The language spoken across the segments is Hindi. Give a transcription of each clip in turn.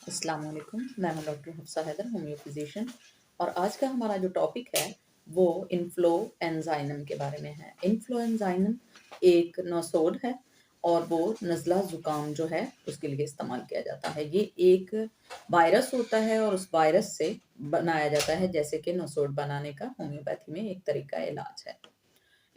अस्सलाम वालेकुम। मैं हूँ doctor Hafsa Haider, homeo physician. और आज का हमारा जो टॉपिक है वो इन्फ्लुएंजाइनम के बारे में है। इन्फ्लुएंजाइनम एक नोसोड है और वो नज़ला ज़ुकाम जो है उसके लिए इस्तेमाल किया जाता है। ये एक वायरस होता है और उस वायरस से बनाया जाता है, जैसे कि नोसोड बनाने का होम्योपैथी में एक तरीका इलाज है।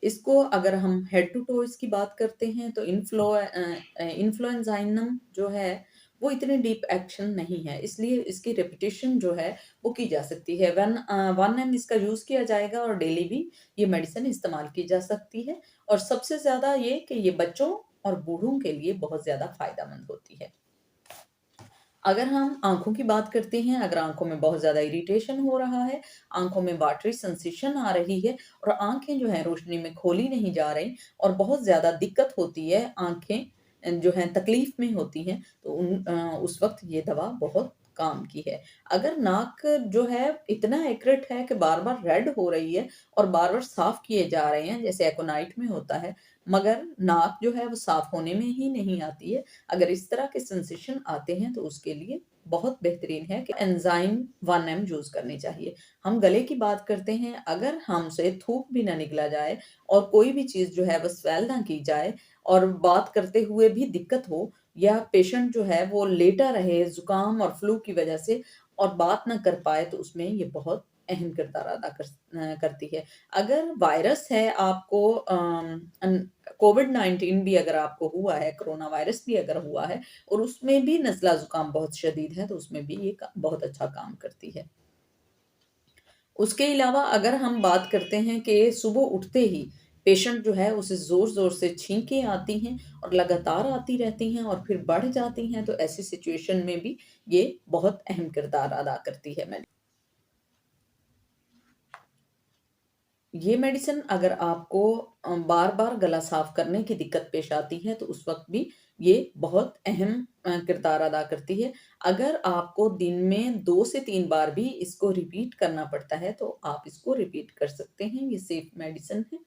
इसको अगर हम हेड टू टो इसकी बात करते हैं तो इन्फ्लुएंजाइनम जो है वो इतने डीप एक्शन नहीं है, इसलिए इसकी रेपिटेशन जो है वो की जा सकती है। 1 इसका यूज़ किया जाएगा और डेली भी ये मेडिसिन इस्तेमाल की जा सकती है। और सबसे ज़्यादा ये कि ये बच्चों और बूढ़ों के लिए बहुत ज़्यादा फ़ायदेमंद होती है। अगर हम आँखों की बात करते हैं, अगर आँखों में बहुत ज़्यादा इरिटेशन हो रहा है, आँखों में वाटरी सेंसेशन आ रही है और आँखें जो हैं रोशनी में खोली नहीं जा रही और बहुत ज़्यादा दिक्कत होती है, आँखें जो हैं तकलीफ़ में होती हैं, तो उस वक़्त ये दवा बहुत काम की है। अगर नाक जो है इतना एक्यूरेट है कि बार-बार रेड हो रही है और बार-बार साफ़ किए जा रहे हैं, जैसे एकोनाइट में होता है, मगर नाक जो है वो साफ़ होने में ही नहीं आती है। अगर इस तरह के सेंसेशन आते हैं तो उसके लिए बहुत बेहतरीन है कि एंजाइम 1M यूज़ करनी चाहिए। हम गले की बात करते हैं, अगर हमसे थूक भी ना निकला जाए और कोई भी चीज़ जो है वो स्वेल ना की जाए और बात करते हुए भी दिक्कत हो या पेशेंट जो है वो लेटा रहे ज़ुकाम और फ्लू की वजह से और बात ना कर पाए, तो उसमें ये बहुत अहम किरदार अदा करती है। अगर वायरस है आपको कोविड-19 भी अगर आपको हुआ है, कोरोना वायरस भी अगर हुआ है और उसमें भी नज़ला ज़ुकाम बहुत शदीद है, तो उसमें भी ये बहुत अच्छा काम करती है। उसके अलावा अगर हम बात करते हैं कि सुबह उठते ही पेशेंट जो है उसे ज़ोर-ज़ोर से छींकें आती हैं और लगातार आती रहती हैं और फिर बढ़ जाती हैं, तो ऐसी सिचुएशन में भी ये बहुत अहम किरदार अदा करती है। ये मेडिसिन अगर आपको बार-बार गला साफ़ करने की दिक्कत पेश आती है, तो उस वक़्त भी ये बहुत अहम किरदार अदा करती है। अगर आपको दिन में 2 से 3 बार भी इसको रिपीट करना पड़ता है, तो आप इसको रिपीट कर सकते हैं, ये सेफ मेडिसिन है।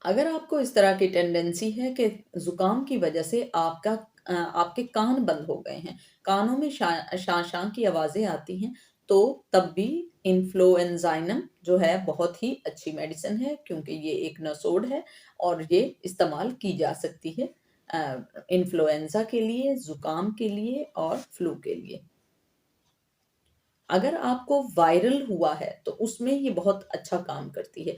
अगर आपको इस तरह की टेंडेंसी है कि ज़ुकाम की वजह से आपके कान बंद हो गए हैं, कानों में शां-शां की आवाज़ें आती हैं, तो तब भी इन्फ्लुएंजाइनम जो है बहुत ही अच्छी मेडिसिन है, क्योंकि ये एक नसोड है और ये इस्तेमाल की जा सकती है इन्फ्लुएंज़ा के लिए, ज़ुकाम के लिए और फ्लू के लिए। अगर आपको वायरल हुआ है, तो उसमें ये बहुत अच्छा काम करती है।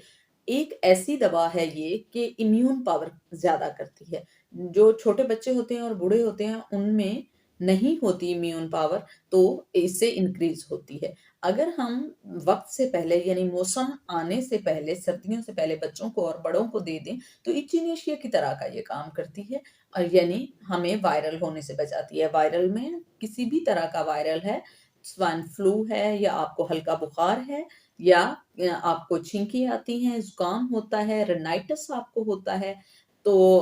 एक ऐसी दवा है ये कि इम्यून पावर ज़्यादा करती है। जो छोटे बच्चे होते हैं और बूढ़े होते हैं, उनमें नहीं होती इम्यून पावर, तो इससे इंक्रीज़ होती है। अगर हम वक़्त से पहले यानी मौसम आने से पहले, सर्दियों से पहले बच्चों को और बड़ों को दे दें, तो इचिनेशिया की तरह का ये काम करती है और यानी हमें वायरल होने से बचाती है। वायरल में किसी भी तरह का वायरल है, स्वाइन फ्लू है या आपको हल्का बुखार है या आपको छींकी आती है, ज़ुकाम होता है, राइनाइटिस आपको होता है, तो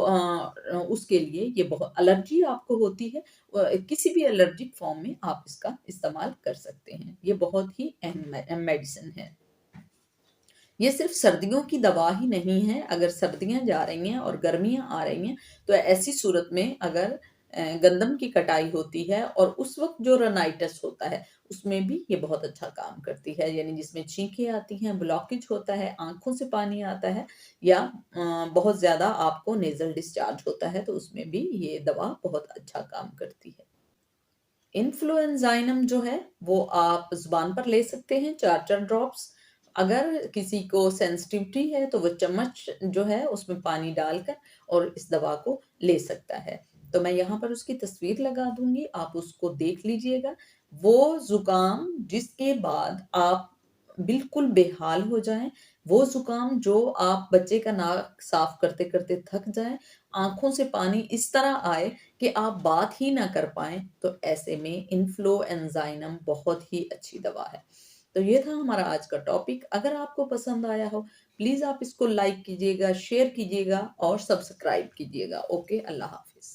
उसके लिए ये बहुत एलर्जी आपको होती है, किसी भी एलर्जिक फॉर्म में आप इसका इस्तेमाल कर सकते हैं। ये बहुत ही अहम मेडिसिन है। ये सिर्फ़ सर्दियों की दवा ही नहीं है, अगर सर्दियाँ जा रही हैं और गर्मियाँ आ रही हैं, तो ऐसी सूरत में अगर गंदम की कटाई होती है और उस वक़्त जो राइनाइटिस होता है, उसमें भी ये बहुत अच्छा काम करती है। यानी जिसमें छींकें आती हैं, ब्लॉकेज होता है, आँखों से पानी आता है या बहुत ज़्यादा आपको नेज़ल डिस्चार्ज होता है, तो उसमें भी ये दवा बहुत अच्छा काम करती है। इन्फ्लुएंजाइनम जो है, वो आप ज़ुबान पर ले सकते हैं 4-4 ड्रॉप्स। अगर किसी को सेंसिटिविटी है, तो वो चम्मच जो है, उसमें पानी डालकर और इस दवा को ले सकता है। तो मैं यहाँ पर उसकी तस्वीर लगा दूँगी, आप उसको देख लीजिएगा। वो ज़ुकाम जिसके बाद आप बिल्कुल बेहाल हो जाएँ, वो ज़ुकाम जो आप बच्चे का नाक साफ़ करते-करते थक जाएँ, आँखों से पानी इस तरह आए कि आप बात ही ना कर पाएँ, तो ऐसे में इन्फ्लुएंजाइनम बहुत ही अच्छी दवा है। तो ये था हमारा आज का टॉपिक। अगर आपको पसंद आया हो, प्लीज़ आप इसको लाइक कीजिएगा, शेयर कीजिएगा और सब्सक्राइब कीजिएगा। ओके, अल्लाह हाफ़िज़।